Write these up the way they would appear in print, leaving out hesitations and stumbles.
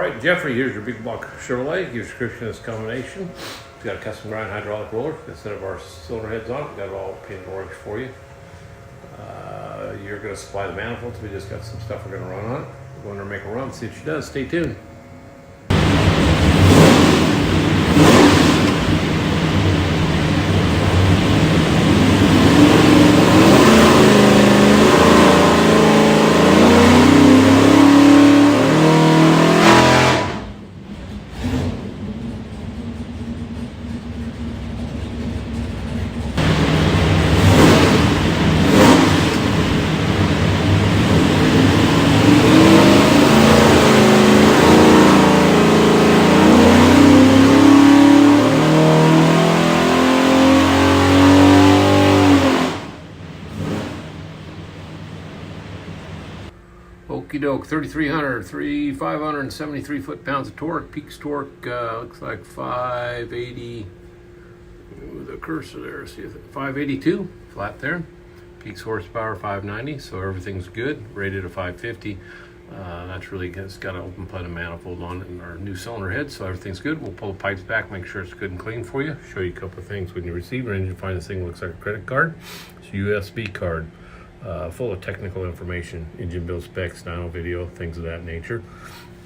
right, Jeffrey, here's your big block Chevrolet. Your description of this combination. It's got a custom grind hydraulic roller. Got a set of our cylinder heads on it. Got it all painted orange for you. You're going to supply the manifolds. We just got some stuff we're going to run on it. We're going to make a run, see what she does. Stay tuned. Okie doke, 573 foot-pounds of torque. Peaks torque looks like 580. With the cursor there, see 582 flat there. Peaks horsepower 590, so everything's good. Rated at 550. That's really good. It's got an open plate manifold on it and our new cylinder head, so everything's good. We'll pull the pipes back, make sure it's good and clean for you. Show you a couple of things when you receive it. You find this thing looks like a credit card. It's a USB card. Full of technical information, engine build specs, dyno video, things of that nature.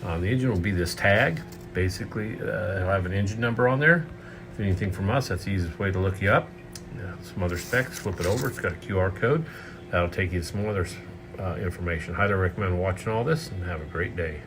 The engine will be this tag. Basically, it'll have an engine number on there. If anything from us, that's the easiest way to look you up. Some other specs, flip it over. It's got a QR code. That'll take you to some other information. Highly recommend watching all this and have a great day.